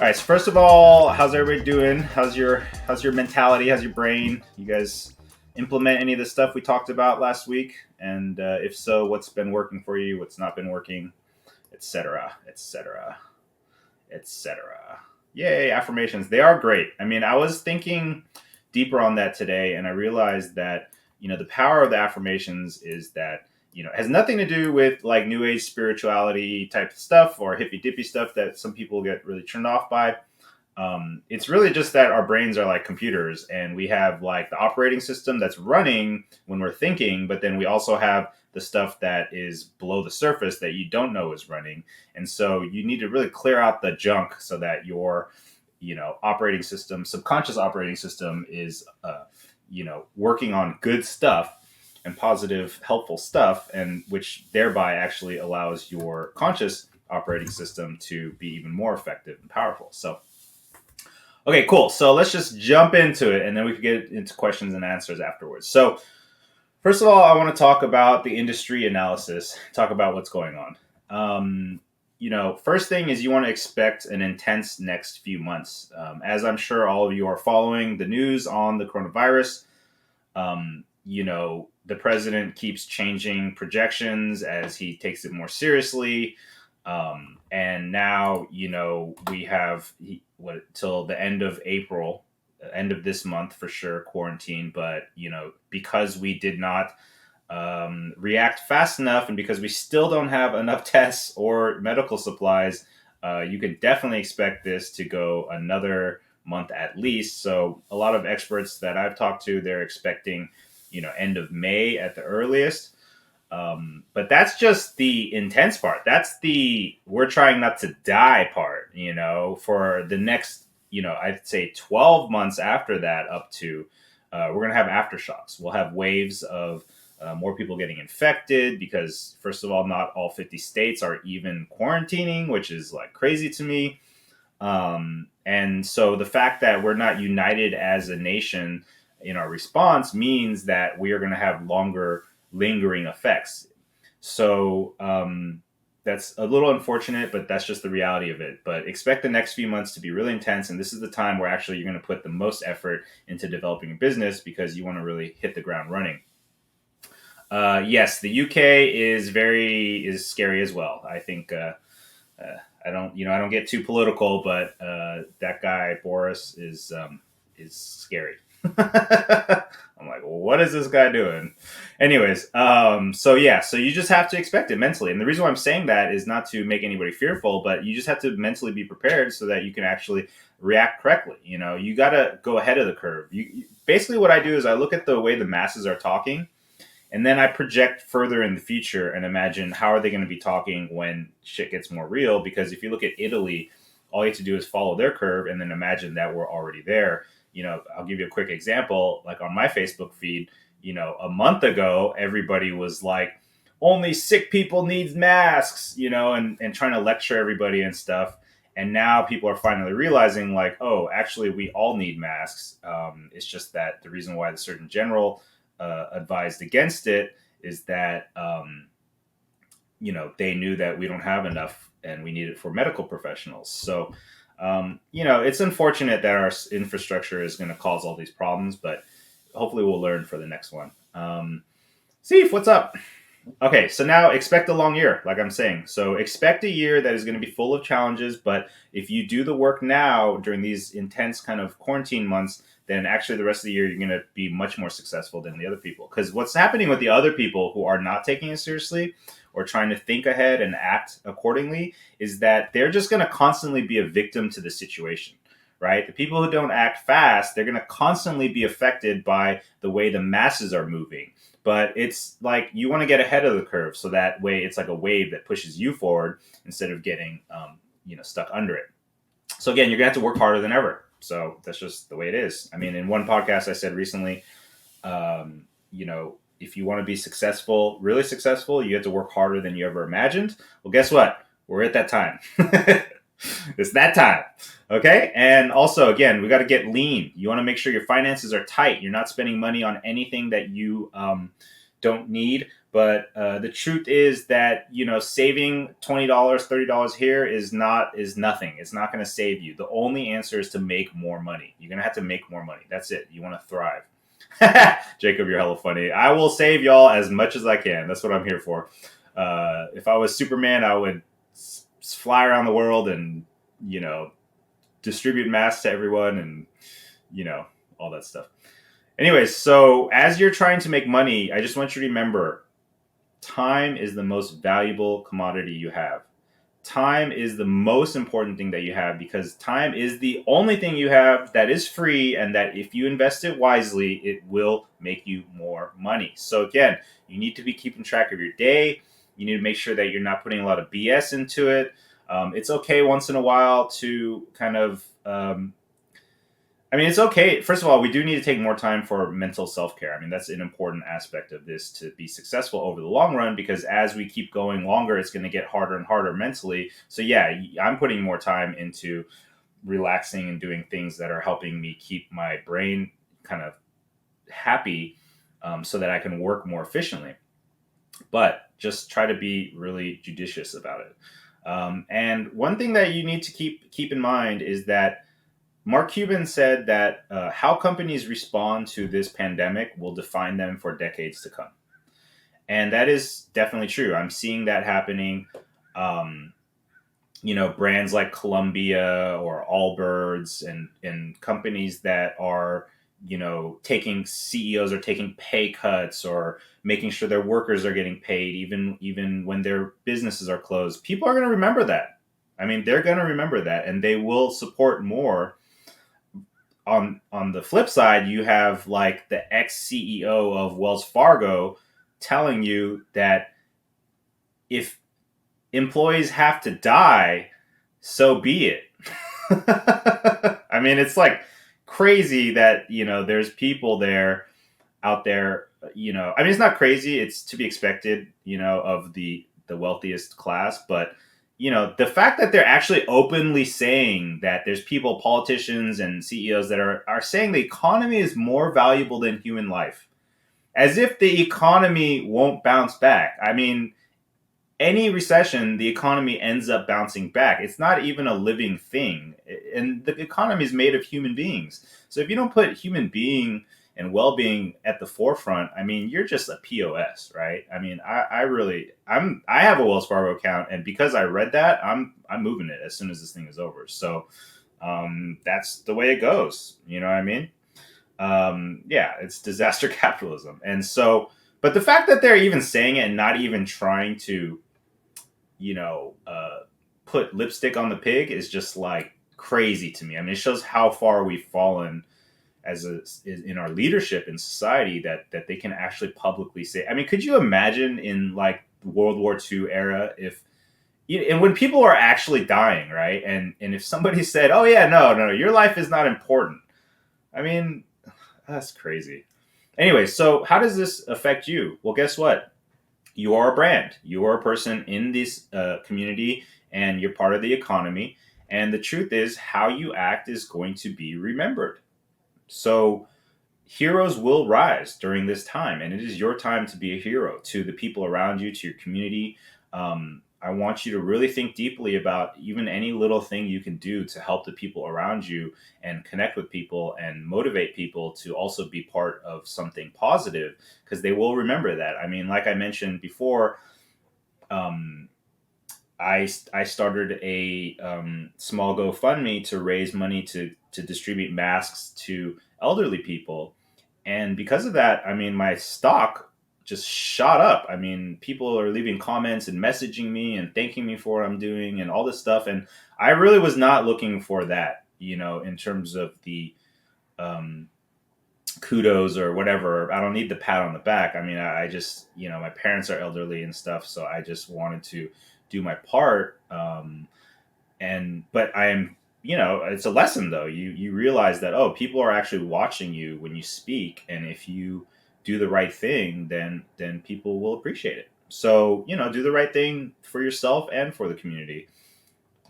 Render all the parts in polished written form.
right. So first of all, how's everybody doing? How's your mentality? How's your brain? You guys implement any of the stuff we talked about last week? And if so, what's been working for you? What's not been working? Etc. Etc. Etc. Yay, affirmations. They are great. I mean, I was thinking deeper on that today, and I realized that the power of the affirmations is that it has nothing to do with like new age spirituality type stuff or hippy dippy stuff that some people get really turned off by. It's really just that our brains are like computers, and we have like the operating system that's running when we're thinking, but then we also have the stuff that is below the surface that you don't know is running. And so you need to really clear out the junk so that your operating system, subconscious operating system, is working on good stuff and positive, helpful stuff, and which thereby actually allows your conscious operating system to be even more effective and powerful. So, okay, cool. So let's just jump into it, and then we can get into questions and answers afterwards. So, first of all, I want to talk about the industry analysis, talk about what's going on. First thing is you want to expect an intense next few months. As I'm sure all of you are following the news on the coronavirus, the president keeps changing projections as he takes it more seriously. And now, we have till the end of April, end of this month for sure, quarantine. But, because we did not react fast enough, and because we still don't have enough tests or medical supplies, you can definitely expect this to go another month at least. So a lot of experts that I've talked to, they're expecting end of May at the earliest. But that's just the intense part. That's the we're trying not to die part, for the next, I'd say 12 months after that up to, we're going to have aftershocks. We'll have waves of more people getting infected because, first of all, not all 50 states are even quarantining, which is like crazy to me. And so the fact that we're not united as a nation in our response means that we are going to have longer lingering effects. So that's a little unfortunate, but that's just the reality of it. But expect the next few months to be really intense. And this is the time where actually you're going to put the most effort into developing a business because you want to really hit the ground running. Yes, the UK is scary as well. I think I don't get too political, but that guy Boris is scary. I'm like, well, what is this guy doing? Anyways, so you just have to expect it mentally. And the reason why I'm saying that is not to make anybody fearful, but you just have to mentally be prepared so that you can actually react correctly. You got to go ahead of the curve. Basically what I do is I look at the way the masses are talking, and then I project further in the future and imagine how are they going to be talking when shit gets more real. Because if you look at Italy, all you have to do is follow their curve and then imagine that we're already there. I'll give you a quick example. Like on my Facebook feed, a month ago, everybody was like, only sick people need masks, and trying to lecture everybody and stuff. And now people are finally realizing like, oh, actually, we all need masks. It's just that the reason why the Surgeon General advised against it is that, they knew that we don't have enough and we need it for medical professionals. So, it's unfortunate that our infrastructure is going to cause all these problems, but hopefully we'll learn for the next one. Steve, what's up? Okay, so now expect a long year, like I'm saying. So expect a year that is going to be full of challenges, but if you do the work now during these intense kind of quarantine months, then actually the rest of the year you're going to be much more successful than the other people. Because what's happening with the other people who are not taking it seriously or trying to think ahead and act accordingly is that they're just going to constantly be a victim to the situation, right? The people who don't act fast, they're going to constantly be affected by the way the masses are moving. But it's like you want to get ahead of the curve so that way it's like a wave that pushes you forward instead of getting stuck under it. So again, you're going to have to work harder than ever. So that's just the way it is. I mean, in one podcast I said recently, if you want to be successful, really successful, you have to work harder than you ever imagined. Well, guess what? We're at that time. It's that time. Okay. And also, again, we got to get lean. You want to make sure your finances are tight. You're not spending money on anything that you don't need. But the truth is that, saving $20, $30 here is nothing. It's not going to save you. The only answer is to make more money. You're going to have to make more money. That's it. You want to thrive. Jacob, you're hella funny. I will save y'all as much as I can. That's what I'm here for. If I was Superman, I would fly around the world and, distribute masks to everyone and, all that stuff. Anyways, so as you're trying to make money, I just want you to remember time is the most valuable commodity you have. Time is the most important thing that you have because time is the only thing you have that is free, and that if you invest it wisely, it will make you more money. So again, you need to be keeping track of your day. You need to make sure that you're not putting a lot of BS into it. It's okay once in a while to kind of it's okay. First of all, we do need to take more time for mental self-care. That's an important aspect of this to be successful over the long run, because as we keep going longer, it's going to get harder and harder mentally. So yeah, I'm putting more time into relaxing and doing things that are helping me keep my brain kind of happy, so that I can work more efficiently. But just try to be really judicious about it. And one thing that you need to keep in mind is that Mark Cuban said that how companies respond to this pandemic will define them for decades to come. And that is definitely true. I'm seeing that happening. Brands like Columbia or Allbirds and companies that are, taking CEOs are taking pay cuts or making sure their workers are getting paid, even when their businesses are closed. People are going to remember that. They're going to remember that, and they will support more. On the flip side, you have like the ex-CEO of Wells Fargo telling you that if employees have to die, so be it. It's like crazy that, there's people out there, it's not crazy. It's to be expected, of the wealthiest class. But the fact that they're actually openly saying that there's people, politicians and CEOs that are saying the economy is more valuable than human life, as if the economy won't bounce back. Any recession, the economy ends up bouncing back. It's not even a living thing. And the economy is made of human beings. So if you don't put human being and well-being at the forefront, you're just a POS, right? I have a Wells Fargo account, and because I read that, I'm moving it as soon as this thing is over. So that's the way it goes. You know what I mean? Yeah, it's disaster capitalism. And so, but the fact that they're even saying it and not even trying to, put lipstick on the pig is just like crazy to me. It shows how far we've fallen in our leadership in society that they can actually publicly say. Could you imagine in like World War II era and when people are actually dying, right? And if somebody said, "Oh yeah, no, your life is not important," that's crazy. Anyway, so how does this affect you? Well, guess what? You are a brand. You are a person in this community, and you're part of the economy. And the truth is, how you act is going to be remembered. So heroes will rise during this time, and it is your time to be a hero to the people around you, to your community. I want you to really think deeply about even any little thing you can do to help the people around you and connect with people and motivate people to also be part of something positive, because they will remember that. Like I mentioned before, I started a small GoFundMe to raise money to distribute masks to elderly people. And because of that, my stock just shot up. People are leaving comments and messaging me and thanking me for what I'm doing and all this stuff. And I really was not looking for that, in terms of the kudos or whatever. I don't need the pat on the back. I just, my parents are elderly and stuff. So I just wanted to do my part. But I am, it's a lesson though. You realize that, oh, people are actually watching you when you speak. And if you do the right thing, then people will appreciate it. So, do the right thing for yourself and for the community.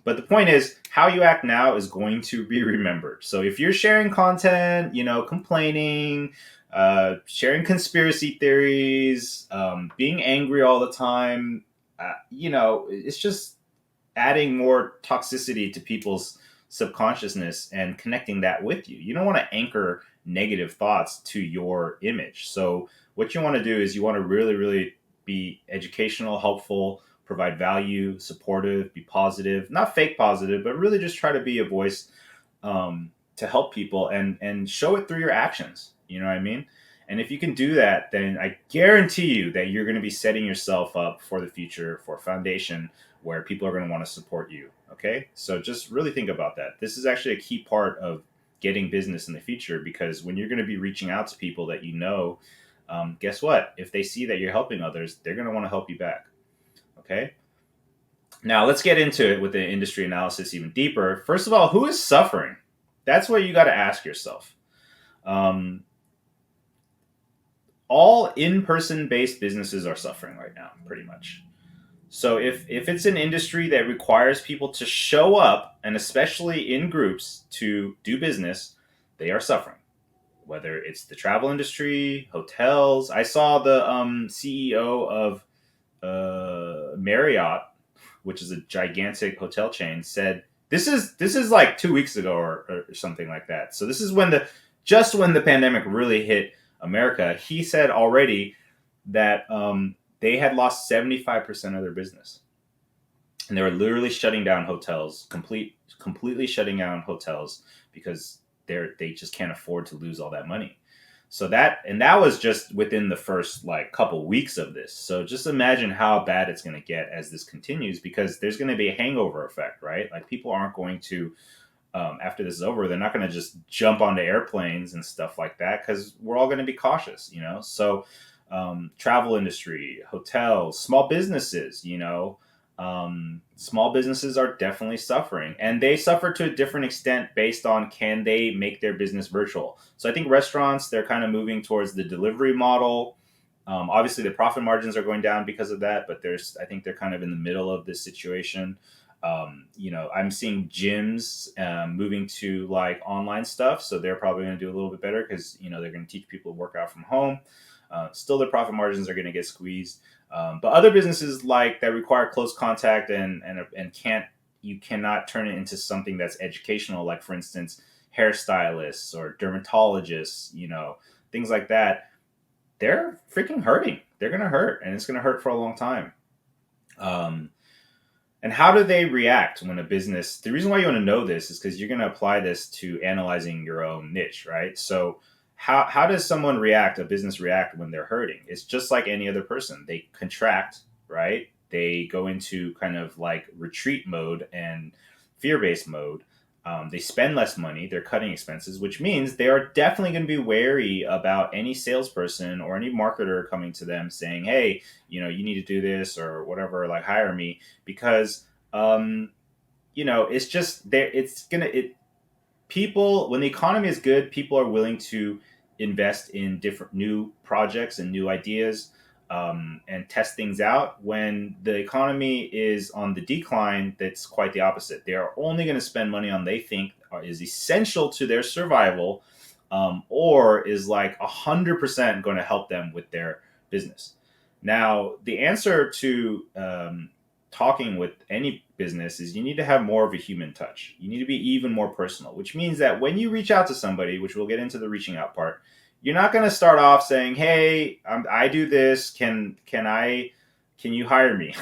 But the point is, how you act now is going to be remembered. So if you're sharing content, complaining, sharing conspiracy theories, being angry all the time, it's just adding more toxicity to people's subconsciousness and connecting that with you. You don't want to anchor negative thoughts to your image. So what you want to do is you want to really, really be educational, helpful, provide value, supportive, be positive, not fake positive, but really just try to be a voice to help people and show it through your actions. You know what I mean? And if you can do that, then I guarantee you that you're going to be setting yourself up for the future, for a foundation where people are going to want to support you. Okay. So just really think about that. This is actually a key part of getting business in the future, because when you're going to be reaching out to people that guess what? If they see that you're helping others, they're going to want to help you back. Okay. Now let's get into it with the industry analysis even deeper. First of all, who is suffering? That's what you got to ask yourself. Um, all in-person based businesses are suffering right now, pretty much. So if it's an industry that requires people to show up, and especially in groups, to do business, they are suffering. Whether it's the travel industry, hotels. I saw the CEO of Marriott, which is a gigantic hotel chain, said this is like 2 weeks ago or something like that. So this is when the pandemic really hit America. He said already that they had lost 75% of their business, and they were literally shutting down hotels, completely shutting down hotels, because they just can't afford to lose all that money. So that was just within the first like couple weeks of this. So just imagine how bad it's going to get as this continues, because there's going to be a hangover effect, right? Like people aren't going to after this is over, they're not going to just jump onto airplanes and stuff like that, because we're all going to be cautious, So travel industry, hotels, small businesses, small businesses are definitely suffering, and they suffer to a different extent based on, can they make their business virtual. So I think restaurants, they're kind of moving towards the delivery model. Obviously the profit margins are going down because of that, but I think they're kind of in the middle of this situation. I'm seeing gyms moving to like online stuff, so they're probably going to do a little bit better, because they're going to teach people to work out from home. Still, their profit margins are going to get squeezed. But other businesses like that require close contact and cannot turn it into something that's educational, like for instance, hairstylists or dermatologists, things like that. They're freaking hurting. They're going to hurt, and it's going to hurt for a long time. And how do they react when a business? The reason why you want to know this is because you're going to apply this to analyzing your own niche, right? So how does a business react when they're hurting? It's just like any other person. They contract, right? They go into kind of like retreat mode and fear-based mode. They spend less money. They're cutting expenses, which means they are definitely going to be wary about any salesperson or any marketer coming to them saying, "Hey, you need to do this or whatever, like hire me," because it's just there. People, when the economy is good, people are willing to invest in different new projects and new ideas, and test things out. When the economy is on the decline, that's quite the opposite. They are only going to spend money on they think is essential to their survival, or is like 100% going to help them with their business. Now, the answer to talking with any business is you need to have more of a human touch. You need to be even more personal, which means that when you reach out to somebody, which we'll get into the reaching out part, you're not going to start off saying, "Hey, I do this. Can you hire me?"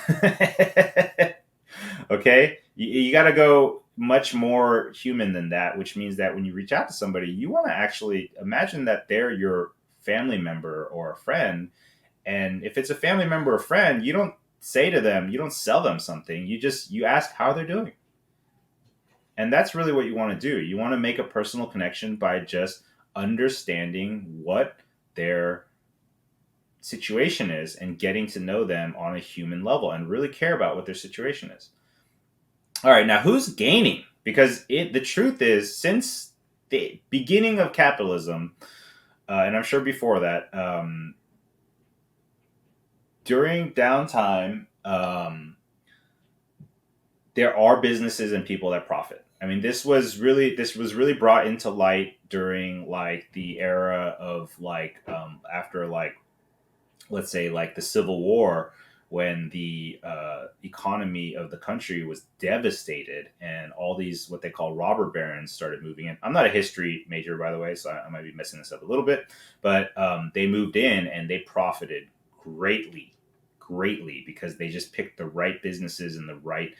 Okay, you got to go much more human than that, which means that when you reach out to somebody, you want to actually imagine that they're your family member or a friend. And if it's a family member or friend, you don't sell them something. You ask how they're doing. And that's really what you want to do. You want to make a personal connection by just understanding what their situation is and getting to know them on a human level and really care about what their situation is. All right, now who's gaining? Because the truth is, since the beginning of capitalism, and I'm sure before that, during downtime, there are businesses and people that profit. I mean, this was really brought into light during like the era of like after like, let's say, like the Civil War, when the economy of the country was devastated and all these what they call robber barons started moving in. I'm not a history major, by the way, so I might be messing this up a little bit, but they moved in and they profited greatly, greatly, because they just picked the right businesses and the right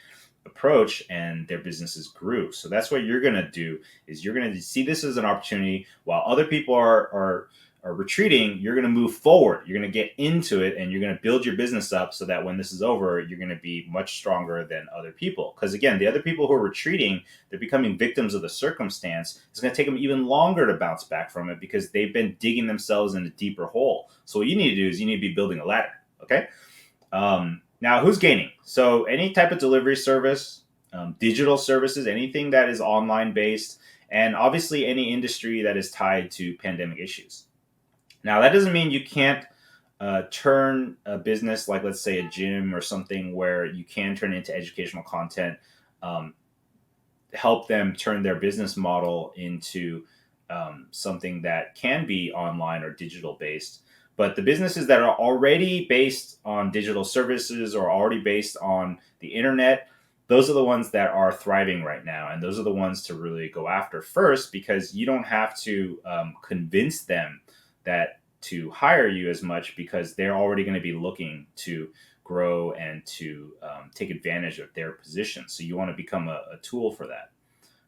approach, and their businesses grew. So that's what you're going to do, is you're going to see this as an opportunity. While other people are retreating, you're going to move forward. You're going to get into it and you're going to build your business up so that when this is over, you're going to be much stronger than other people. Because again, the other people who are retreating, they're becoming victims of the circumstance. It's going to take them even longer to bounce back from it because they've been digging themselves in a deeper hole. So what you need to do is you need to be building a ladder. Okay. Now, who's gaining? So any type of delivery service, digital services, anything that is online based, and obviously any industry that is tied to pandemic issues. Now, that doesn't mean you can't turn a business like, let's say, a gym or something where you can turn it into educational content, um, help them turn their business model into something that can be online or digital based. But the businesses that are already based on digital services or already based on the internet, those are the ones that are thriving right now. And those are the ones to really go after first, because you don't have to convince them that to hire you as much, because they're already going to be looking to grow and to take advantage of their position. So you want to become a tool for that.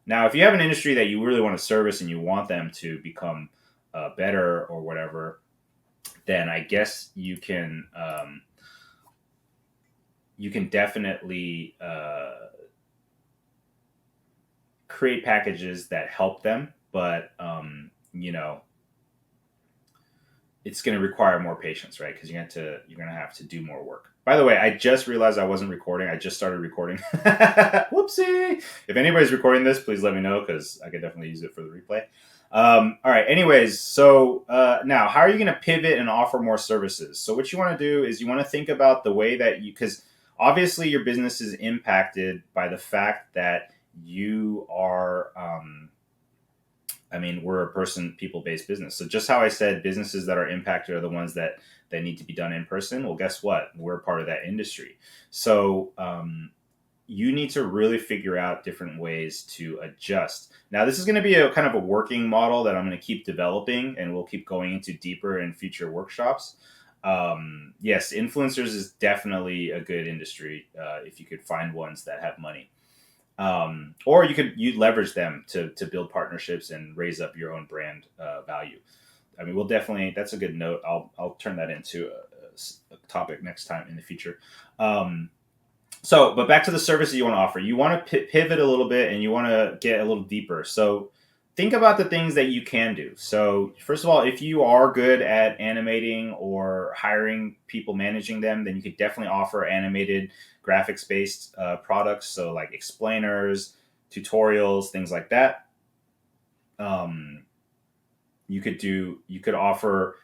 Now, if you have an industry that you really want to service and you want them to become better or whatever, then I guess you can definitely create packages that help them, but it's going to require more patience, right? Because you're going to have to do more work. By the way, I just realized I wasn't recording. I just started recording. Whoopsie! If anybody's recording this, please let me know, because I could definitely use it for the replay. All right. Anyways, so now, how are you going to pivot and offer more services? So what you want to do is you want to think about the way that because obviously your business is impacted by the fact that you are. I mean, we're a people-based business. So just how I said businesses that are impacted are the ones that need to be done in person. Well, guess what? We're part of that industry. So you need to really figure out different ways to adjust. Now, this is going to be a kind of a working model that I'm going to keep developing, and we'll keep going into deeper in future workshops. Yes, influencers is definitely a good industry if you could find ones that have money. Or you leverage them to build partnerships and raise up your own brand value. I mean, we'll definitely, that's a good note. I'll turn that into a topic next time in the future. But back to the services you want to offer. You want to pivot a little bit and you want to get a little deeper. So think about the things that you can do. So first of all, if you are good at animating or hiring people, managing them, then you could definitely offer animated graphics based products. So like explainers, tutorials, things like that. You could offer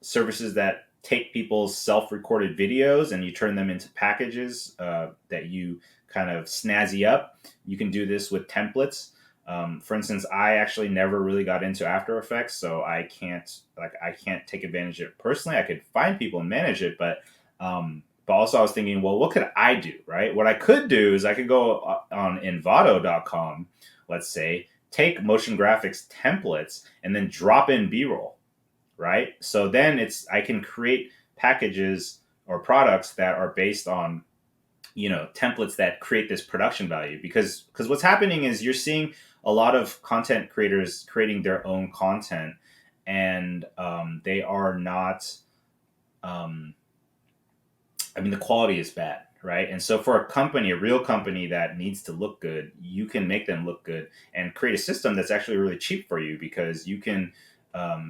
services that take people's self-recorded videos and you turn them into packages that you kind of snazzy up. You can do this with templates. For instance, I actually never really got into After Effects, so I can't take advantage of it personally. I could find people and manage it, but also I was thinking, well, what could I do, right? What I could do is I could go on Envato.com, let's say, take motion graphics templates and then drop in B-roll, right? So then I can create packages or products that are based on templates that create this production value, because what's happening is you're seeing a lot of content creators creating their own content, and they are not the quality is bad, right? And so for a real company that needs to look good, you can make them look good and create a system that's actually really cheap for you, because you can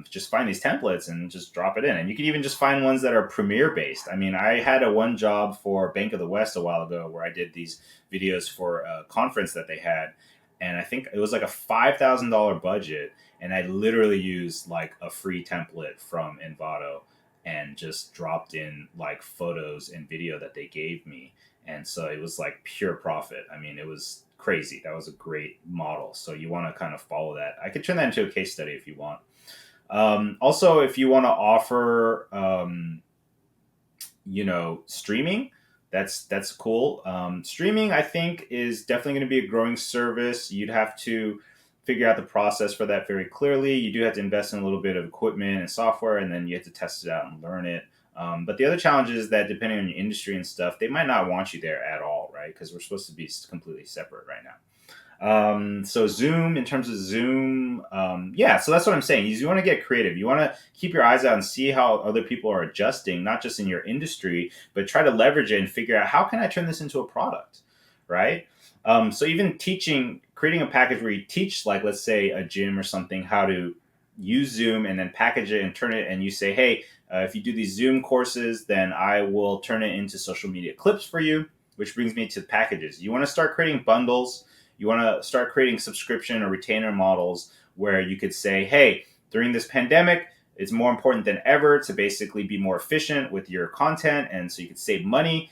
just find these templates and just drop it in. And you can even just find ones that are Premiere based. I mean, I had one job for Bank of the West a while ago where I did these videos for a conference that they had. And I think it was like a $5,000 budget. And I literally used like a free template from Envato. and just dropped in like photos and video that they gave me. And so it was like pure profit. I mean, it was crazy. That was a great model. So you want to kind of follow that. I could turn that into a case study if you want. Also, if you want to offer, streaming, that's cool. Streaming, I think, is definitely going to be a growing service. You'd have to figure out the process for that very clearly. You do have to invest in a little bit of equipment and software, and then you have to test it out and learn it. But the other challenge is that depending on your industry and stuff, they might not want you there at all, right? Because we're supposed to be completely separate right now. So Zoom, in terms of Zoom, yeah, so that's what I'm saying. You want to get creative. You want to keep your eyes out and see how other people are adjusting, not just in your industry, but try to leverage it and figure out how can I turn this into a product, right? So even creating a package where you teach, like, let's say a gym or something, how to use Zoom and then package it and turn it, and you say, hey, if you do these Zoom courses, then I will turn it into social media clips for you, which brings me to packages. You want to start creating bundles. You want to start creating subscription or retainer models where you could say, hey, during this pandemic, it's more important than ever to basically be more efficient with your content. And so you could save money.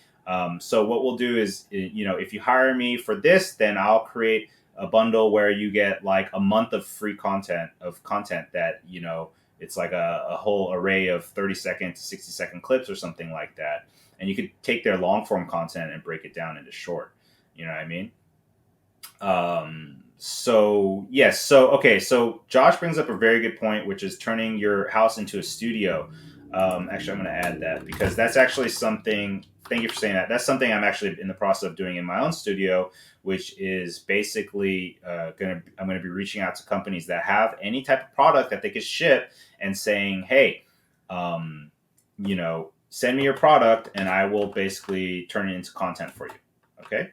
So what we'll do is, if you hire me for this, then I'll create a bundle where you get like a month of free content that, it's like a whole array of 30-second to 60-second clips or something like that. And you could take their long form content and break it down into short. You know what I mean? So yes. So, okay. So Josh brings up a very good point, which is turning your house into a studio. Actually, I'm going to add that because that's actually something, thank you for saying that. That's something I'm actually in the process of doing in my own studio, which is basically, I'm going to be reaching out to companies that have any type of product that they could ship and saying, hey, send me your product and I will basically turn it into content for you. Okay.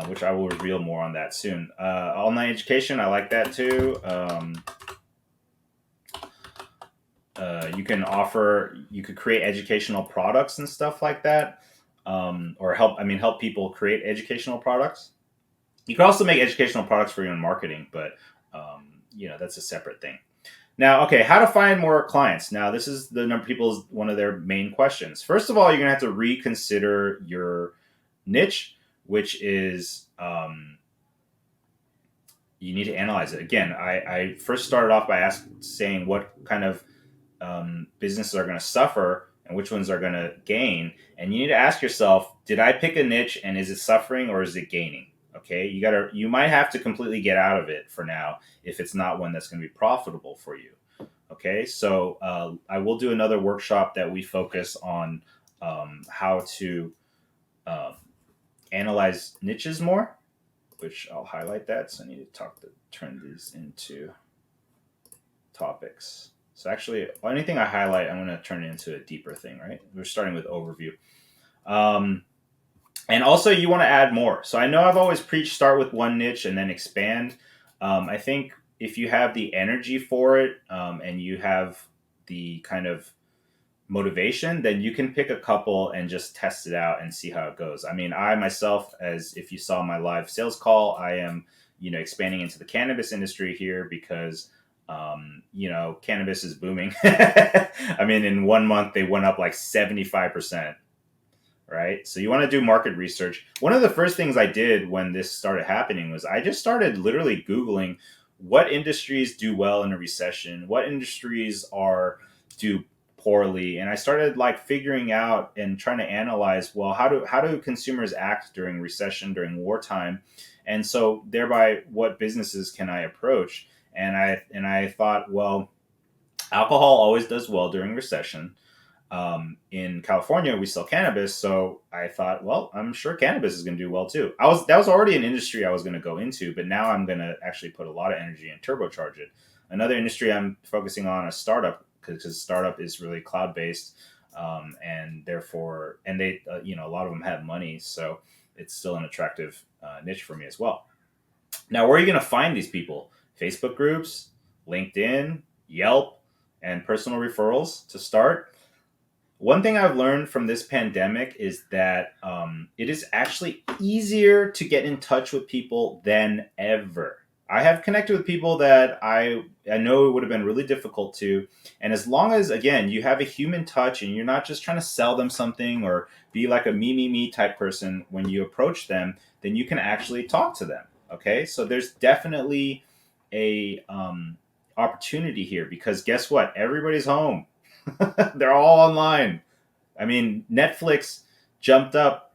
Which I will reveal more on that soon. Online education, I like that too. You could create educational products and stuff like that, or help people create educational products. You can also make educational products for your own marketing, but that's a separate thing. Now, okay, how to find more clients. Now, this is one of their main questions. First of all, you're gonna have to reconsider your niche, which is you need to analyze it. Again, I first started off by saying what kind of businesses are going to suffer and which ones are going to gain. And you need to ask yourself, did I pick a niche and is it suffering or is it gaining? Okay, you might have to completely get out of it for now if it's not one that's going to be profitable for you. Okay, so I will do another workshop that we focus on how to analyze niches more, which I'll highlight that. So I need to turn these into topics. So actually, anything I highlight, I'm going to turn it into a deeper thing, right? We're starting with overview. And also you want to add more. So I know I've always preached start with one niche and then expand. I think if you have the energy for it and you have the kind of motivation, then you can pick a couple and just test it out and see how it goes. I mean, I myself, as if you saw my live sales call, I am, expanding into the cannabis industry here because, cannabis is booming. I mean, in 1 month, they went up like 75%. Right. So you want to do market research. One of the first things I did when this started happening was I just started literally Googling what industries do well in a recession, what industries do poorly. And I started like figuring out and trying to analyze, well, how do consumers act during recession, during wartime? And so thereby what businesses can I approach? And I thought, well, alcohol always does well during recession. In California, we sell cannabis, so I thought, well, I'm sure cannabis is going to do well too. That was already an industry I was going to go into, but now I'm going to actually put a lot of energy and turbocharge it. Another industry I'm focusing on is startup because startup is really cloud based, and therefore, and they, a lot of them have money, so it's still an attractive niche for me as well. Now, where are you going to find these people? Facebook groups, LinkedIn, Yelp, and personal referrals to start. One thing I've learned from this pandemic is that it is actually easier to get in touch with people than ever. I have connected with people that I know it would have been really difficult to. And as long as, again, you have a human touch and you're not just trying to sell them something or be like a me type person when you approach them, then you can actually talk to them. Okay. So there's definitely a opportunity here because guess what? Everybody's home. They're all online. I mean, Netflix jumped up.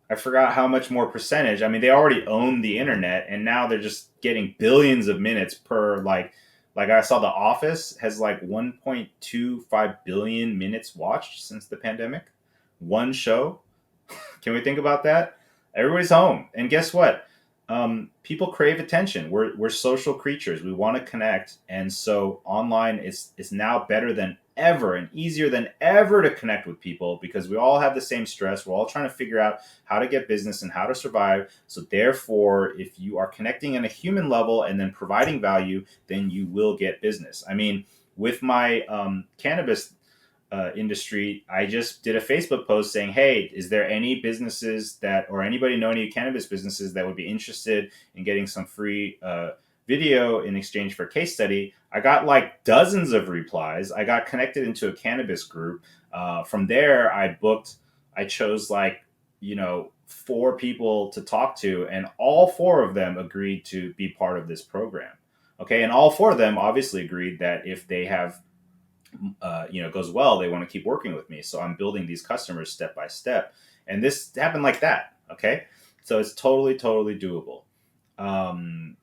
I forgot how much more percentage. I mean, they already own the internet, and now they're just getting billions of minutes per like I saw The Office has like 1.25 billion minutes watched since the pandemic. One show. Can we think about that? Everybody's home, and guess what? People crave attention. We're social creatures. We want to connect, and so online is now better than ever and easier than ever to connect with people because we all have the same stress. We're all trying to figure out how to get business and how to survive. So therefore, if you are connecting on a human level and then providing value, then you will get business. I mean, with my cannabis industry, I just did a Facebook post saying, "Hey, is there any businesses that, or anybody know any cannabis businesses that would be interested in getting some free video in exchange for a case study?" I got like dozens of replies. I got connected into a cannabis group. From there, I chose like, four people to talk to, and all four of them agreed to be part of this program. Okay, and all four of them obviously agreed that if they have goes well, they want to keep working with me. So I'm building these customers step by step, and this happened like that. Okay, so it's totally doable. Um,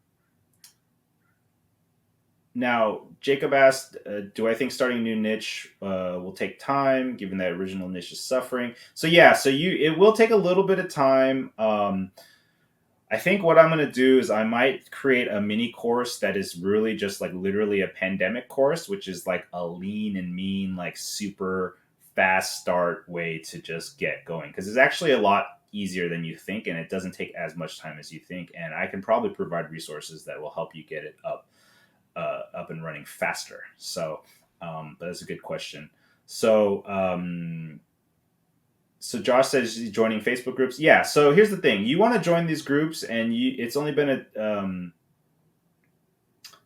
Now, Jacob asked, "Do I think starting a new niche will take time, given that original niche is suffering?" So yeah, so it will take a little bit of time. I think what I'm going to do is I might create a mini course that is really just like literally a pandemic course, which is like a lean and mean, like super fast start way to just get going. Because it's actually a lot easier than you think, and it doesn't take as much time as you think. And I can probably provide resources that will help you get it up and running faster. So, but that's a good question. So, so Josh says he's joining Facebook groups. Yeah. So here's the thing: you want to join these groups, and it's only been a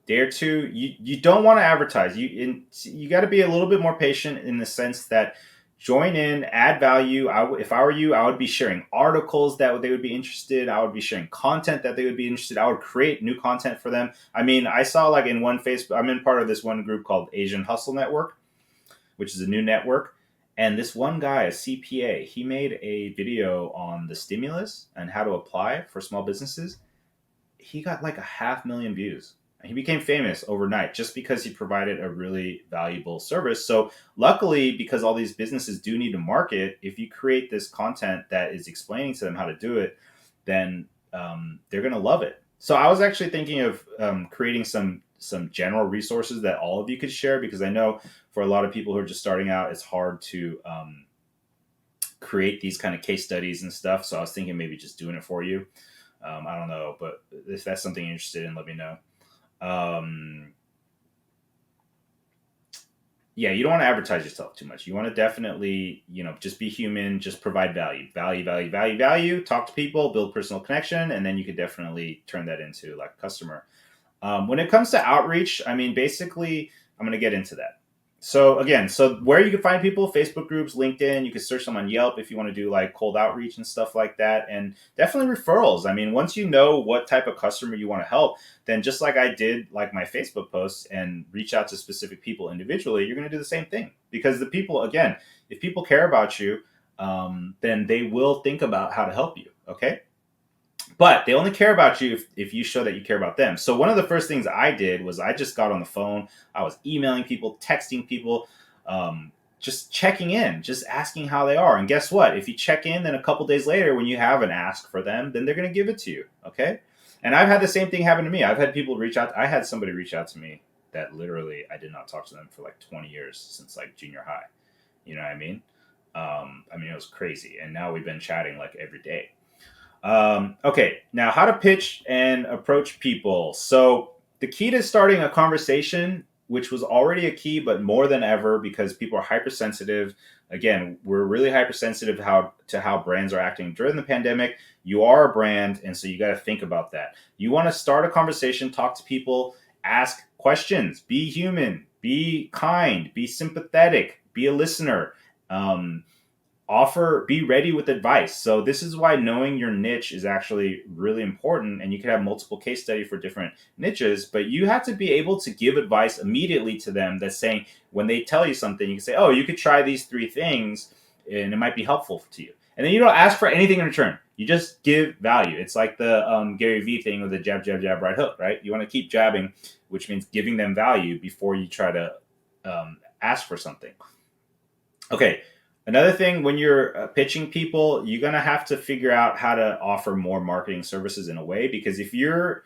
day or two. You don't want to advertise. You got to be a little bit more patient in the sense that join in, add value. If I were you, I would be sharing articles that they would be interested. I would be sharing content that they would be interested. I would create new content for them. I mean, I saw like in one Facebook. I'm in part of this one group called Asian Hustle Network, which is a new network. And this one guy, a CPA, he made a video on the stimulus and how to apply for small businesses. He got like 500,000 views. And he became famous overnight just because he provided a really valuable service. So, luckily, because all these businesses do need to market, if you create this content that is explaining to them how to do it, then they're going to love it. So, I was actually thinking of creating some general resources that all of you could share because I know for a lot of people who are just starting out, it's hard to create these kind of case studies and stuff. So I was thinking maybe just doing it for you. I don't know, but if that's something you're interested in, let me know. Yeah, you don't want to advertise yourself too much. You want to definitely, just be human, just provide value, talk to people, build personal connection, and then you could definitely turn that into like a customer. When it comes to outreach, I mean, basically, I'm going to get into that. So again, where you can find people, Facebook groups, LinkedIn, you can search them on Yelp if you want to do like cold outreach and stuff like that. And definitely referrals. I mean, once you know what type of customer you want to help, then just like I did like my Facebook posts and reach out to specific people individually, you're going to do the same thing. Because the people, again, if people care about you, then they will think about how to help you. Okay. But they only care about you if you show that you care about them. So one of the first things I did was I just got on the phone. I was emailing people, texting people, just checking in, just asking how they are. And guess what? If you check in, then a couple days later, when you have an ask for them, then they're going to give it to you. Okay. And I've had the same thing happen to me. I've had people reach out. I had somebody reach out to me that literally I did not talk to them for like 20 years since like junior high. You know what I mean? It was crazy. And now we've been chatting like every day. Okay, now how to pitch and approach people. So the key to starting a conversation which was already a key, but more than ever because people are hypersensitive. Again, we're really hypersensitive to how brands are acting during the pandemic. You are a brand, and so you got to think about that. You want to start a conversation, talk to people, ask questions, be human, be kind, be sympathetic, be a listener. Um, be ready with advice. So this is why knowing your niche is actually really important, and you can have multiple case study for different niches, but you have to be able to give advice immediately to them that's saying, when they tell you something, you can say, oh, you could try these 3 things and it might be helpful to you. And then you don't ask for anything in return. You just give value. It's like the Gary Vee thing with the jab, jab, jab, right hook, right? You want to keep jabbing, which means giving them value before you try to ask for something. Okay. Another thing, when you're pitching people, you're going to have to figure out how to offer more marketing services in a way, because if you're,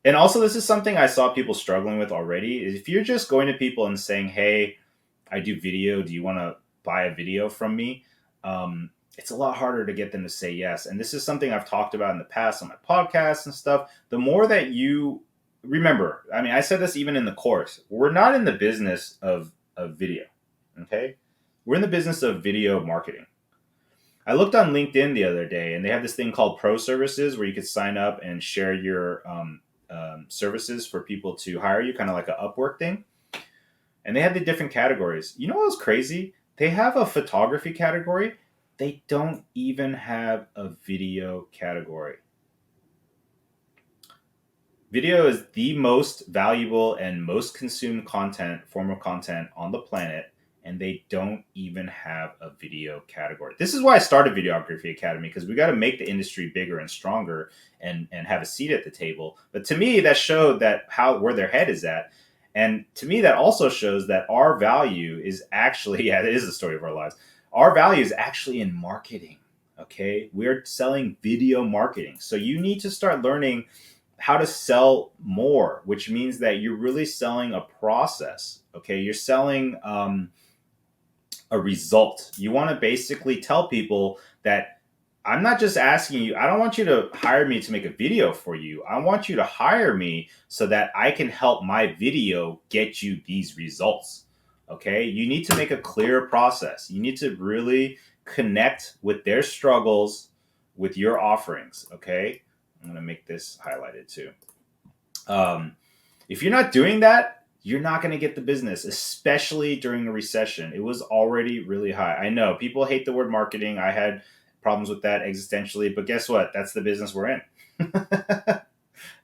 and also this is something I saw people struggling with already, is if you're just going to people and saying, hey, I do video, do you want to buy a video from me? It's a lot harder to get them to say yes. And this is something I've talked about in the past on my podcasts and stuff. The more that you remember, I mean, I said this even in the course, we're not in the business of video. Okay. We're in the business of video marketing. I looked on LinkedIn the other day, and they have this thing called Pro Services where you could sign up and share your services for people to hire you, kind of like a Upwork thing. And they have the different categories. You know what was crazy? They have a photography category. They don't even have a video category. Video is the most valuable and most consumed form of content on the planet, and they don't even have a video category. This is why I started Videography Academy, because we got to make the industry bigger and stronger and have a seat at the table. But to me, that showed that where their head is at. And to me, that also shows that our value is actually, yeah, it is the story of our lives. Our value is actually in marketing. Okay. We're selling video marketing. So you need to start learning how to sell more, which means that you're really selling a process. Okay. You're selling, a result. You want to basically tell people that I'm not just asking you, I don't want you to hire me to make a video for you. I want you to hire me so that I can help my video get you these results. Okay. You need to make a clear process. You need to really connect with their struggles with your offerings. Okay. I'm going to make this highlighted too. If you're not doing that, you're not going to get the business, especially during a recession. It was already really high. I know people hate the word marketing. I had problems with that existentially, but guess what? That's the business we're in.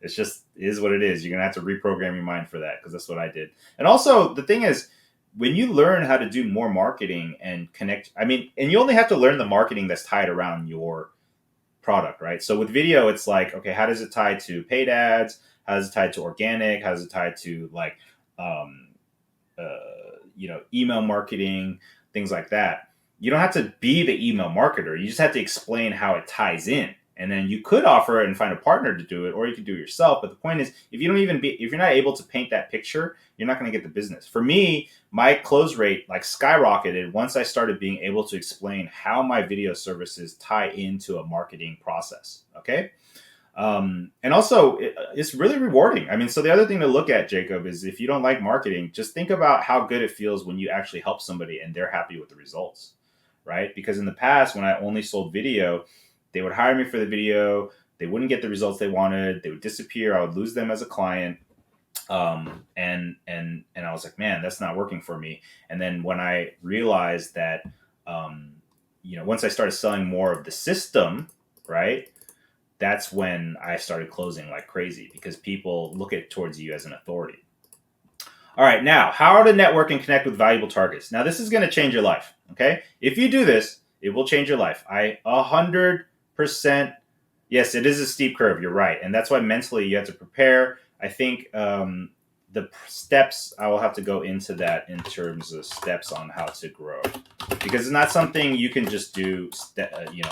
It's just is what it is. You're going to have to reprogram your mind for that, because that's what I did. And also the thing is, when you learn how to do more marketing and connect, I mean, and you only have to learn the marketing that's tied around your product, right? So with video, it's like, okay, how does it tie to paid ads? How does it tie to organic? How does it tie to like, email marketing, things like that? You don't have to be the email marketer. You just have to explain how it ties in. And then you could offer it and find a partner to do it, or you could do it yourself. But the point is, if you're not able to paint that picture, you're not going to get the business. For me, my close rate like skyrocketed once I started being able to explain how my video services tie into a marketing process. Okay. And also it's really rewarding. I mean, so the other thing to look at, Jacob, is if you don't like marketing, just think about how good it feels when you actually help somebody and they're happy with the results, right? Because in the past, when I only sold video, they would hire me for the video. They wouldn't get the results they wanted. They would disappear. I would lose them as a client. And I was like, man, that's not working for me. And then when I realized that, once I started selling more of the system, right, that's when I started closing like crazy, because people look towards you as an authority. All right, now, how to network and connect with valuable targets. Now, this is going to change your life, okay? If you do this, it will change your life. 100%, yes, it is a steep curve, you're right. And that's why mentally you have to prepare. I think the steps, I will have to go into that in terms of steps on how to grow, because it's not something you can just do,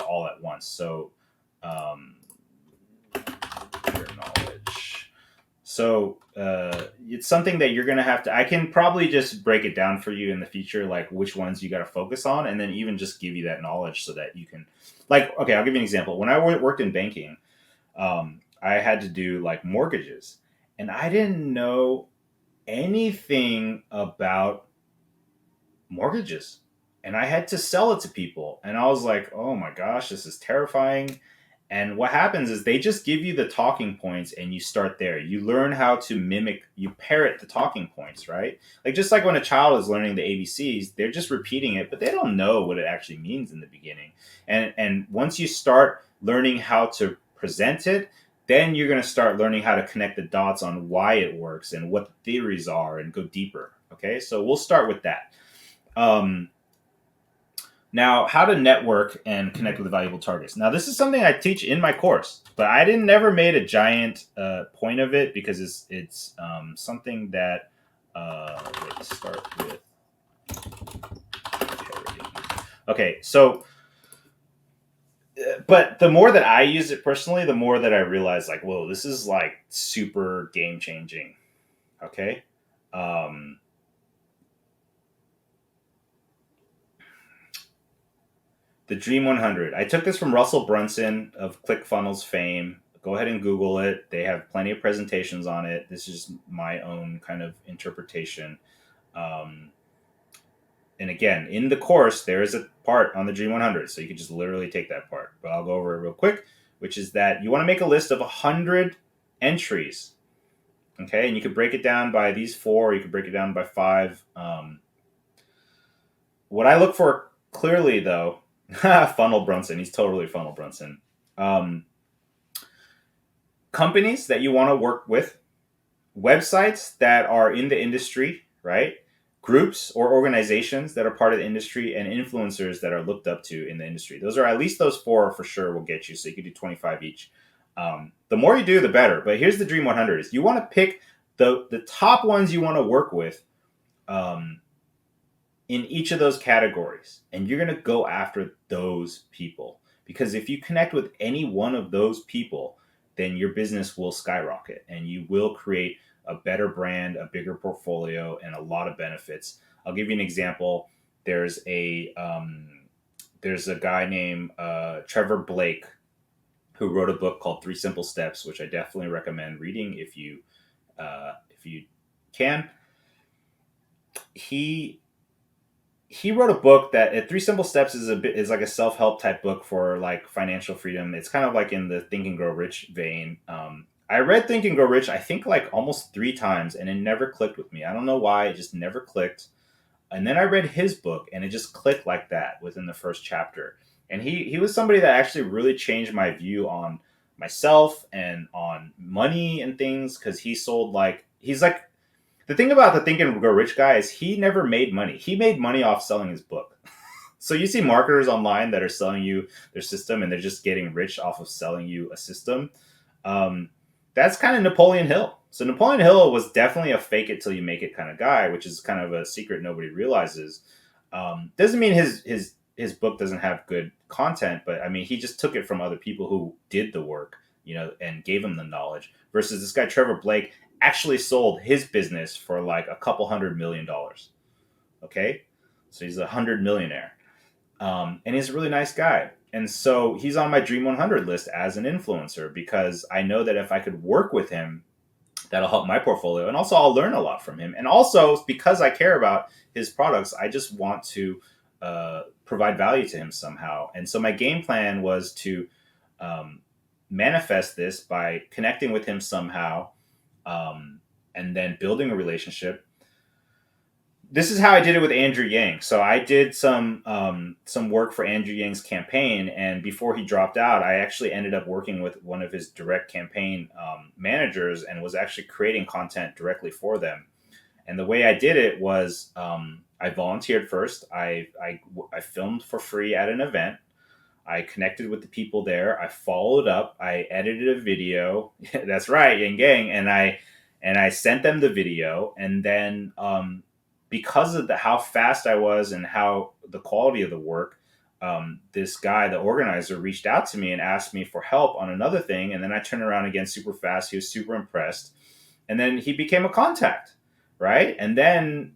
all at once. So, your knowledge. So it's something that you're going to have to, I can probably just break it down for you in the future, like which ones you got to focus on, and then even just give you that knowledge so that you can, like, okay, I'll give you an example. When I worked in banking, I had to do like mortgages, and I didn't know anything about mortgages. And I had to sell it to people. And I was like, oh my gosh, this is terrifying. And what happens is they just give you the talking points and you start there. You learn how to mimic, you parrot the talking points, right? Like just like when a child is learning the ABCs, they're just repeating it, but they don't know what it actually means in the beginning. And once you start learning how to present it, then you're going to start learning how to connect the dots on why it works and what the theories are and go deeper. Okay, so we'll start with that. Um, Now, how to network and connect with valuable targets. Now, this is something I teach in my course, but I didn't never made a giant point of it because it's something that let's start with. Okay, so but the more that I use it personally, the more that I realize like, whoa, this is like super game changing. Okay. Um, The Dream 100. I took this from Russell Brunson of ClickFunnels fame. Go ahead and Google it. They have plenty of presentations on it. This is my own kind of interpretation. Um, and again, in the course, there is a part on the Dream 100. So you can just literally take that part. But I'll go over it real quick, which is that you want to make a list of 100 entries. Okay. And you could break it down by these four, or you could break it down by five. What I look for clearly, though, Funnel Brunson. He's totally Funnel Brunson. Um, Companies that you want to work with, websites that are in the industry, right? Groups or organizations that are part of the industry, and influencers that are looked up to in the industry. Those are at least those four for sure will get you. So you could do 25 each. The more you do, the better. But here's the Dream 100: is you want to pick the top ones you want to work with. In each of those categories, and you're going to go after those people, because if you connect with any one of those people, then your business will skyrocket and you will create a better brand, a bigger portfolio, and a lot of benefits. I'll give you an example. There's a guy named Trevor Blake who wrote a book called Three Simple Steps, which I definitely recommend reading if you can. He wrote a book that Three Simple Steps is like a self-help type book for like financial freedom. It's kind of like in the Think and Grow Rich vein. I read Think and Grow Rich, I think like almost 3 times, and it never clicked with me. I don't know why, it just never clicked. And then I read his book, and it just clicked like that within the first chapter. And he was somebody that actually really changed my view on myself and on money and things, because he's like the thing about the Think and Grow Rich guy is he never made money. He made money off selling his book. So you see marketers online that are selling you their system and they're just getting rich off of selling you a system. Um, that's kind of Napoleon Hill. So Napoleon Hill was definitely a fake it till you make it kind of guy, which is kind of a secret nobody realizes. Doesn't mean his book doesn't have good content, but I mean he just took it from other people who did the work, and gave him the knowledge. Versus this guy Trevor Blake actually sold his business for like a couple $100 million. Okay, so he's $100 millionaire, and he's a really nice guy. And so he's on my Dream 100 list as an influencer, because I know that if I could work with him, that'll help my portfolio, and also I'll learn a lot from him. And also because I care about his products, I just want to provide value to him somehow. And so my game plan was to um, manifest this by connecting with him somehow, and then building a relationship. This is how I did it with Andrew Yang. So I did some work for Andrew Yang's campaign, and before he dropped out, I actually ended up working with one of his direct campaign managers, and was actually creating content directly for them. And the way I did it was I volunteered first. I filmed for free at an event. I connected with the people there. I followed up. I edited a video. That's right, Yang Gang, and I sent them the video. And then because of how fast I was and how the quality of the work, this guy, the organizer, reached out to me and asked me for help on another thing. And then I turned around again super fast. He was super impressed, and then he became a contact. Right. And then,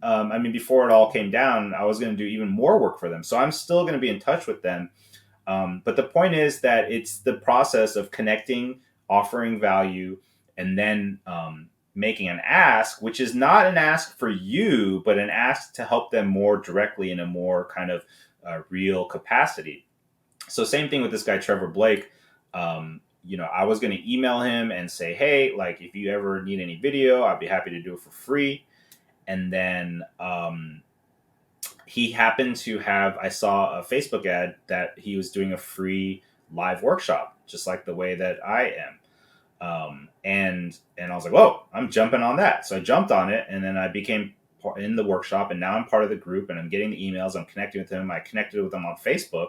before it all came down, I was going to do even more work for them. So I'm still going to be in touch with them. But the point is that it's the process of connecting, offering value, and then making an ask, which is not an ask for you, but an ask to help them more directly in a more kind of real capacity. So same thing with this guy Trevor Blake. I was going to email him and say, hey, like if you ever need any video, I'd be happy to do it for free. And then he happened to have, I saw a Facebook ad that he was doing a free live workshop, just like the way that I am. And I was like, whoa, I'm jumping on that. So I jumped on it, and then I became in the workshop, and now I'm part of the group, and I'm getting the emails. I'm connecting with him. I connected with him on Facebook.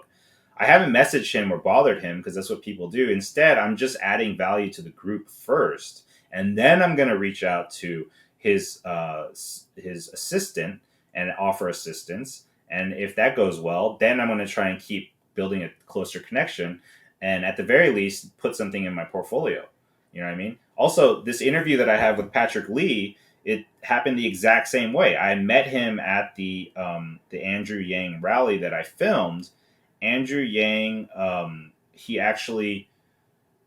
I haven't messaged him or bothered him because that's what people do. Instead, I'm just adding value to the group first, and then I'm going to reach out to his assistant and offer assistance. And if that goes well, then I'm going to try and keep building a closer connection, and at the very least, put something in my portfolio. You know what I mean? Also, this interview that I have with Patrick Lee, it happened the exact same way. I met him at the Andrew Yang rally that I filmed. Andrew Yang, he actually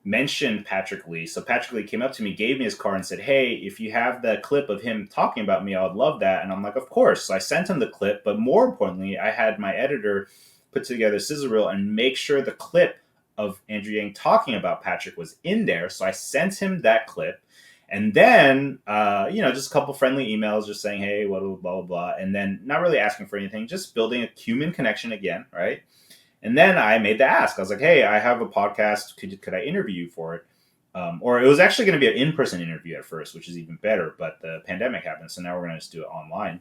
mentioned Patrick Lee. So Patrick Lee came up to me, gave me his card, and said, hey, if you have the clip of him talking about me, I would love that. And I'm like, of course. So I sent him the clip. But more importantly, I had my editor put together a sizzle reel and make sure the clip of Andrew Yang talking about Patrick was in there. So I sent him that clip. And then, just a couple friendly emails just saying, hey, blah, blah, blah, blah. And then not really asking for anything, just building a human connection again, right? And then I made the ask. I was like, hey, I have a podcast. Could I interview you for it? Or it was actually going to be an in-person interview at first, which is even better. But the pandemic happened. So now we're going to just do it online.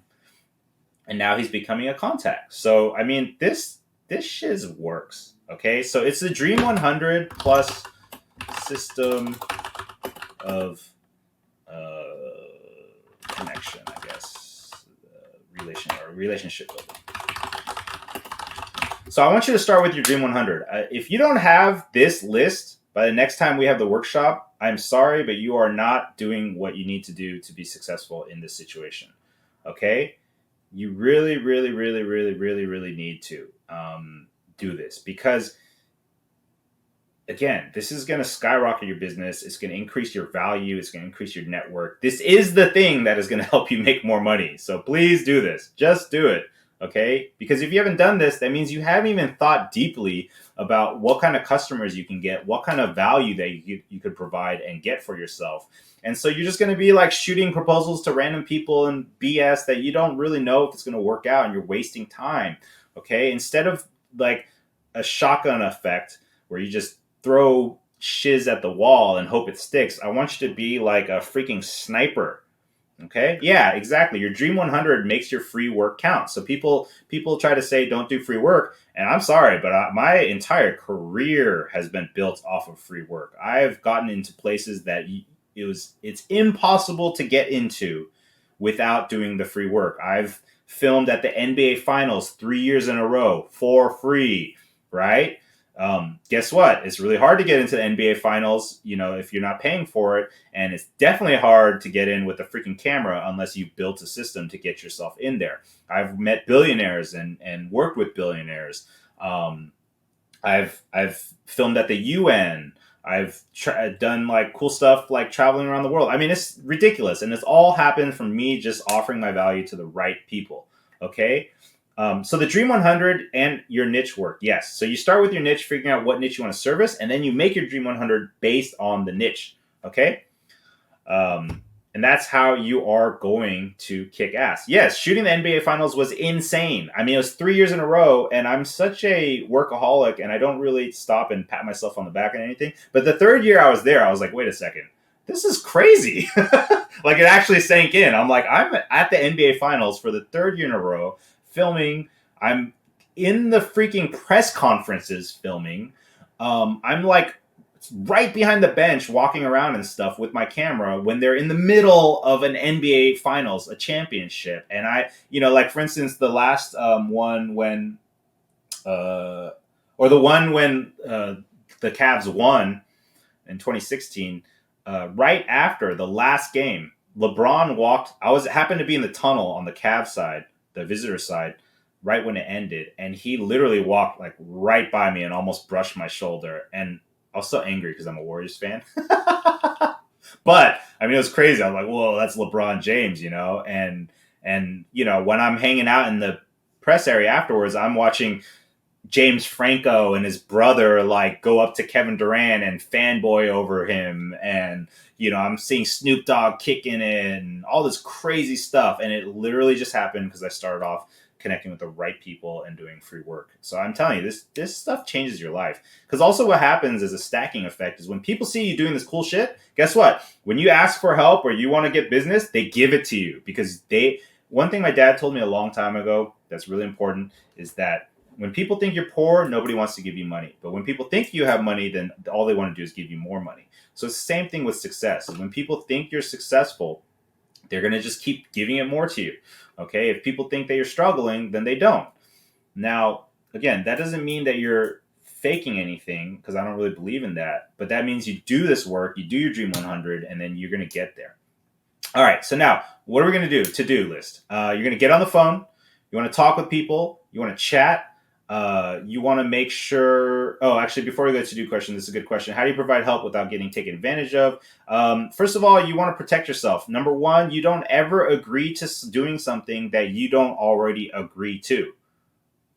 And now he's becoming a contact. So, I mean, this shiz works. Okay, so it's the Dream 100 plus system of connection, I guess, relationship building. So I want you to start with your Dream 100. If you don't have this list by the next time we have the workshop, I'm sorry, but you are not doing what you need to do to be successful in this situation. Okay, you really, really, really, really, really, really need to do this, because again, this is going to skyrocket your business. It's going to increase your value. It's going to increase your network. This is the thing that is going to help you make more money. So please do this. Just do it. Okay? Because if you haven't done this, that means you haven't even thought deeply about what kind of customers you can get, what kind of value that you could provide and get for yourself. And so you're just going to be like shooting proposals to random people and BS that you don't really know if it's going to work out, and you're wasting time. Okay? Instead of like a shotgun effect where you just throw shiz at the wall and hope it sticks, I want you to be like a freaking sniper. Okay? Yeah, exactly. Your Dream 100 makes your free work count. So people try to say don't do free work, and I'm sorry, but my entire career has been built off of free work. I've gotten into places that it's impossible to get into without doing the free work. I've filmed at the NBA Finals 3 years in a row for free, right? Guess what? It's really hard to get into the NBA Finals, if you're not paying for it. And it's definitely hard to get in with a freaking camera unless you've built a system to get yourself in there. I've met billionaires and worked with billionaires. I've filmed at the UN. I've done like cool stuff like traveling around the world. I mean, it's ridiculous. And it's all happened from me just offering my value to the right people. Okay. So the Dream 100 and your niche work. Yes. So you start with your niche, figuring out what niche you want to service, and then you make your Dream 100 based on the niche. Okay. And that's how you are going to kick ass. Yes, shooting the NBA Finals was insane. I mean, it was 3 years in a row, and I'm such a workaholic, and I don't really stop and pat myself on the back and anything. But the third year I was there, I was like, wait a second. This is crazy. Like, it actually sank in. I'm like, I'm at the NBA Finals for the third year in a row, filming. I'm in the freaking press conferences filming. I'm like right behind the bench walking around and stuff with my camera when they're in the middle of an NBA Finals, a championship. And I, like for instance, the last one when, or the one when the Cavs won in 2016, right after the last game, LeBron walked. Happened to be in the tunnel on the Cavs side, the visitor side, right when it ended, and he literally walked like right by me and almost brushed my shoulder. And I was so angry because I'm a Warriors fan. But I mean, it was crazy. I was like, whoa, that's LeBron James, and when I'm hanging out in the press area afterwards, I'm watching James Franco and his brother like go up to Kevin Durant and fanboy over him, and I'm seeing Snoop Dogg kicking in all this crazy stuff, and it literally just happened because I started off connecting with the right people and doing free work. So I'm telling you, this stuff changes your life. Because also what happens is a stacking effect is when people see you doing this cool shit, guess what? When you ask for help or you want to get business, they give it to you because one thing my dad told me a long time ago that's really important is that when people think you're poor, nobody wants to give you money. But when people think you have money, then all they want to do is give you more money. So it's the same thing with success. When people think you're successful, they're going to just keep giving it more to you. Okay. If people think that you're struggling, then they don't. Now, again, that doesn't mean that you're faking anything because I don't really believe in that. But that means you do this work, you do your Dream 100, and then you're going to get there. All right. So now, what are we going to do? To-do list. You're going to get on the phone. You want to talk with people. You want to chat. You want to make sure. Oh, actually, before we go to do question, this is a good question. How do you provide help without getting taken advantage of? First of all, you want to protect yourself. Number one, you don't ever agree to doing something that you don't already agree to.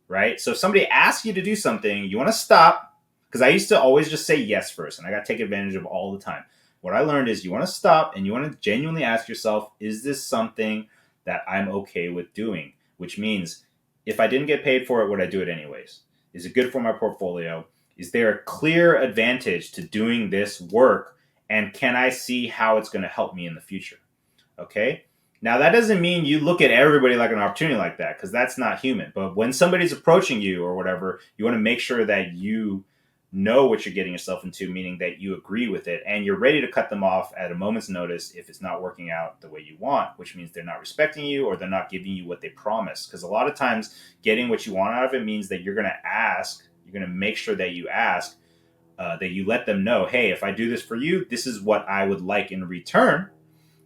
Right? So if somebody asks you to do something, you want to stop. Because I used to always just say yes first, and I got taken advantage of all the time. What I learned is you want to stop and you want to genuinely ask yourself, is this something that I'm okay with doing? Which means if I didn't get paid for it, would I do it anyways? Is it good for my portfolio? Is there a clear advantage to doing this work? And can I see how it's going to help me in the future? Okay. Now, that doesn't mean you look at everybody like an opportunity like that, because that's not human. But when somebody's approaching you or whatever, you want to make sure that you know what you're getting yourself into, meaning that you agree with it and you're ready to cut them off at a moment's notice if it's not working out the way you want, which means they're not respecting you or they're not giving you what they promise. Because a lot of times getting what you want out of it means that you're going to make sure that you ask, that you let them know, hey, if I do this for you, this is what I would like in return.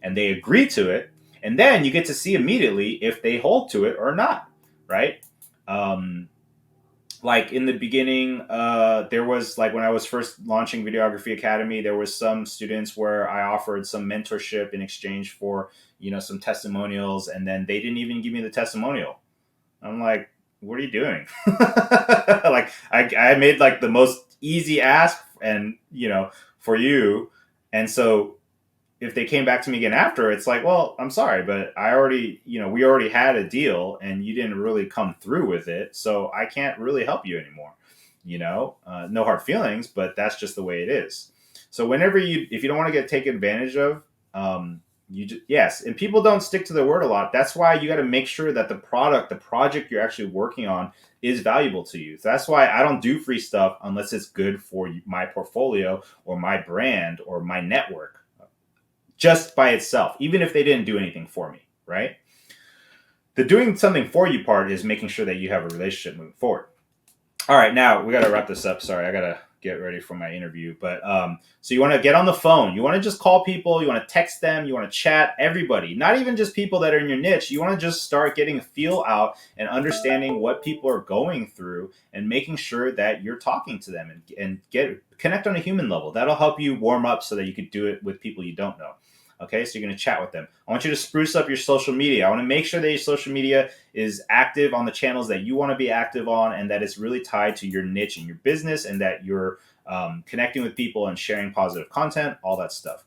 And they agree to it. And then you get to see immediately if they hold to it or not, right? Like in the beginning, there was like when I was first launching Videography Academy, there was some students where I offered some mentorship in exchange for, some testimonials. And then they didn't even give me the testimonial. I'm like, what are you doing? Like I made like the most easy ask and, for you. And so if they came back to me again after, it's like, well, I'm sorry, but we already had a deal and you didn't really come through with it. So I can't really help you anymore. No hard feelings, but that's just the way it is. So if you don't want to get taken advantage of, yes. And people don't stick to their word a lot. That's why you got to make sure that the project you're actually working on is valuable to you. So that's why I don't do free stuff unless it's good for my portfolio or my brand or my network. Just by itself, even if they didn't do anything for me, right? The doing something for you part is making sure that you have a relationship moving forward. All right, now we got to wrap this up. Sorry, I got to get ready for my interview. But so you want to get on the phone. You want to just call people. You want to text them. You want to chat everybody, not even just people that are in your niche. You want to just start getting a feel out and understanding what people are going through and making sure that you're talking to them and connect on a human level. That'll help you warm up so that you could do it with people you don't know. Okay, so you're going to chat with them. I want you to spruce up your social media. I want to make sure that your social media is active on the channels that you want to be active on and that it's really tied to your niche and your business and that you're connecting with people and sharing positive content, all that stuff.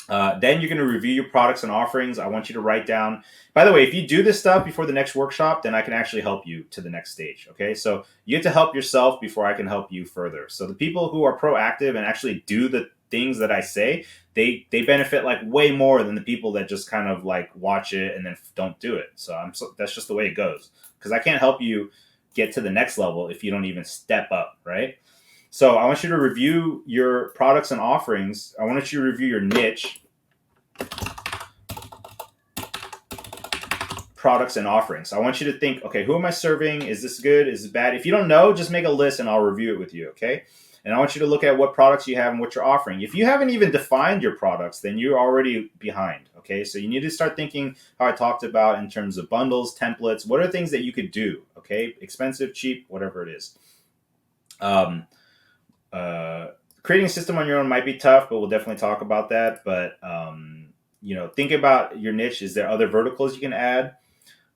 Then you're going to review your products and offerings. I want you to write down. By the way, if you do this stuff before the next workshop, then I can actually help you to the next stage. Okay, so you get to help yourself before I can help you further. So the people who are proactive and actually do the things that I say, they benefit like way more than the people that just kind of like watch it and then don't do it. So that's just the way it goes, because I can't help you get to the next level if you don't even step up, right? So I want you to review your products and offerings. I want you to review your niche, products and offerings. I want you to think, okay, who am I serving? Is this good? Is it bad? If you don't know, just make a list and I'll review it with you, okay? And I want you to look at what products you have and what you're offering. If you haven't even defined your products, then you're already behind, okay? So you need to start thinking how I talked about in terms of bundles, templates. What are things that you could do, okay? Expensive, cheap, whatever it is. creating a system on your own might be tough, but we'll definitely talk about that. But think about your niche. Is there other verticals you can add?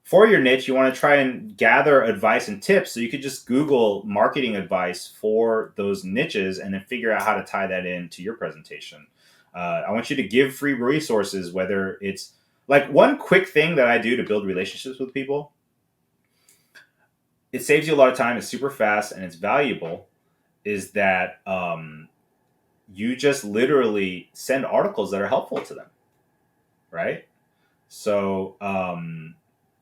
For your niche, you want to try and gather advice and tips. So you could just Google marketing advice for those niches and then figure out how to tie that into your presentation. I want you to give free resources, whether it's like one quick thing that I do to build relationships with people. It saves you a lot of time. It's super fast and it's valuable. Is that you just literally send articles that are helpful to them, right? So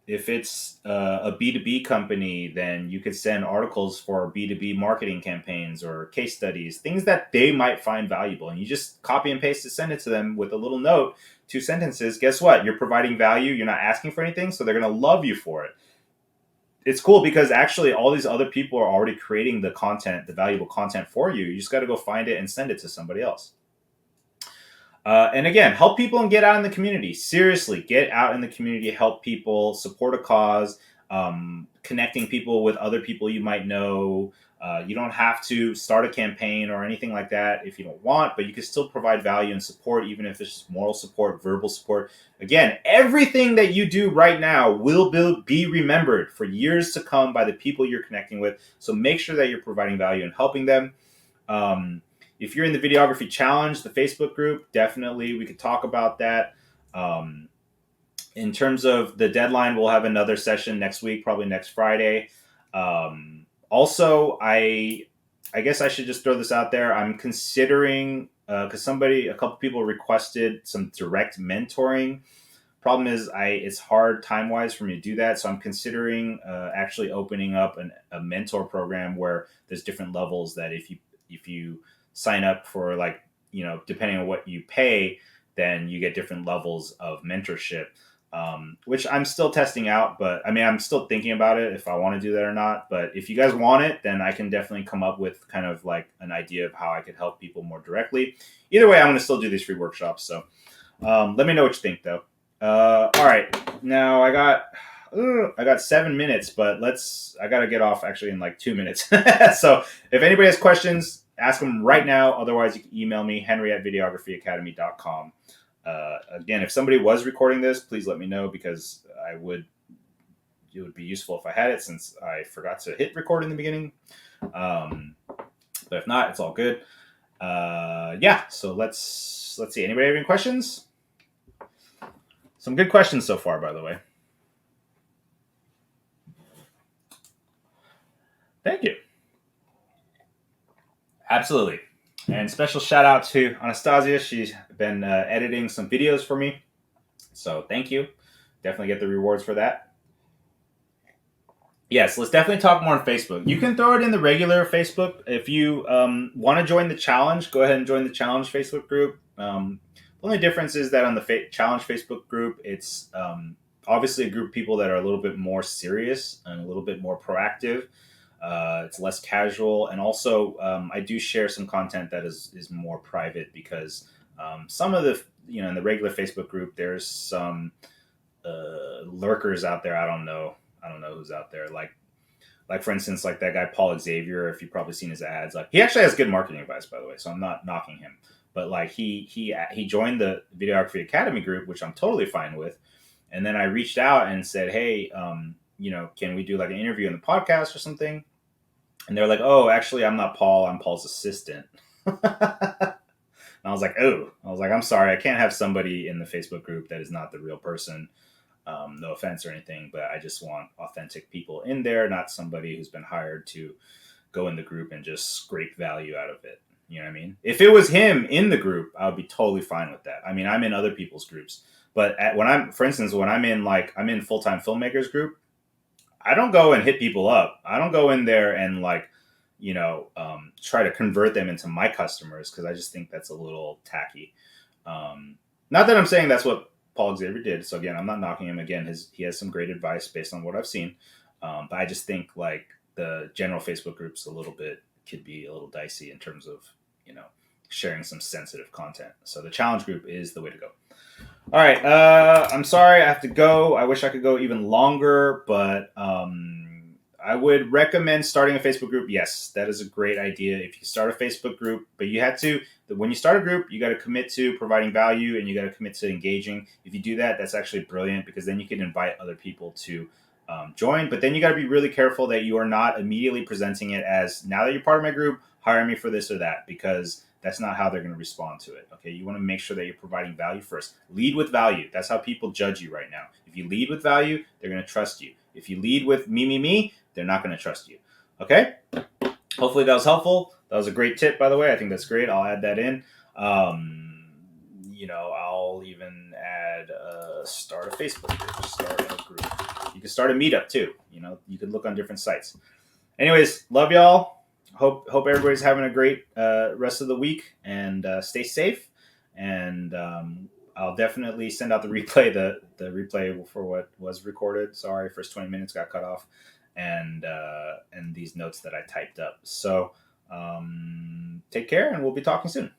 if it's a B2B company, then you could send articles for B2B marketing campaigns or case studies, things that they might find valuable. And you just copy and paste to send it to them with a little note, 2 sentences. Guess what? You're providing value. You're not asking for anything. So they're going to love you for it. It's cool because actually all these other people are already creating the content, the valuable content for you. You just got to go find it and send it to somebody else. And again, help people and get out in the community. Seriously, get out in the community, help people, support a cause, connecting people with other people you might know. You don't have to start a campaign or anything like that if you don't want, but you can still provide value and support, even if it's just moral support, verbal support. Again, everything that you do right now will be remembered for years to come by the people you're connecting with. So make sure that you're providing value and helping them. If you're in the videography challenge, the Facebook group, definitely we could talk about that. In terms of the deadline, we'll have another session next week, probably next Friday. Also, I guess I should just throw this out there. I'm considering, because a couple people requested some direct mentoring. Problem is, it's hard time-wise for me to do that. So I'm considering actually opening up a mentor program where there's different levels that if you sign up for, like, depending on what you pay, then you get different levels of mentorship, which I'm still testing out. But I mean, I'm still thinking about it if I want to do that or not. But if you guys want it, then I can definitely come up with kind of like an idea of how I could help people more directly. Either way, I'm going to still do these free workshops. So let me know what you think, though. All right, now I got 7 minutes, but I got to get off actually in like 2 minutes. So if anybody has questions, ask them right now. Otherwise, you can email me, henry@videographyacademy.com. Again, if somebody was recording this, please let me know, because it would be useful if I had it, since I forgot to hit record in the beginning. But if not, it's all good. So let's see. Anybody have any questions? Some good questions so far, by the way. Thank you. Absolutely. And special shout out to Anastasia. She's been editing some videos for me. So thank you. Definitely get the rewards for that. Yes, let's definitely talk more on Facebook. You can throw it in the regular Facebook. If you want to join the challenge, go ahead and join the challenge Facebook group. The only difference is that on the challenge Facebook group, it's obviously a group of people that are a little bit more serious and a little bit more proactive. It's less casual, and also I do share some content that is more private, because some of the in the regular Facebook group, there's some lurkers out there. I don't know who's out there. Like for instance, like that guy Paul Xavier. If you've probably seen his ads, like he actually has good marketing advice, by the way. So I'm not knocking him, but like he joined the Videography Academy group, which I'm totally fine with. And then I reached out and said, hey, can we do like an interview in the podcast or something? And they're like, oh, actually, I'm not Paul. I'm Paul's assistant. And I was like, I'm sorry. I can't have somebody in the Facebook group that is not the real person. No offense or anything, but I just want authentic people in there, not somebody who's been hired to go in the group and just scrape value out of it. You know what I mean? If it was him in the group, I would be totally fine with that. I mean, I'm in other people's groups, but when I'm in full-time filmmakers group, I don't go and hit people up. I don't go in there and try to convert them into my customers, because I just think that's a little tacky. Not that I'm saying that's what Paul Xavier did. So again, I'm not knocking him. Again, he has some great advice based on what I've seen. But I just think like the general Facebook groups could be a little dicey in terms of, sharing some sensitive content. So the challenge group is the way to go. All right. I'm sorry I have to go. I wish I could go even longer, but I I would recommend starting a Facebook group. Yes, that is a great idea. If you start a Facebook group, but you had to, when you start a group, you got to commit to providing value and you got to commit to engaging. If you do that, that's actually brilliant because then you can invite other people to join. But then you got to be really careful that you are not immediately presenting it as, now that you're part of my group, hire me for this or that, because that's not how they're going to respond to it. Okay, you want to make sure that you're providing value first. Lead with value. That's how people judge you right now. If you lead with value, they're going to trust you. If you lead with me, they're not going to trust you. Okay? Hopefully that was helpful. That was a great tip, by the way. I think that's great. I'll add that in. I'll even add start a Facebook group, start a group. You can start a meetup too. You could look on different sites. Anyways, love y'all. Hope everybody's having a great rest of the week and stay safe. And I'll definitely send out the replay, the replay for what was recorded. Sorry, first 20 minutes got cut off, and these notes that I typed up. So take care, and we'll be talking soon.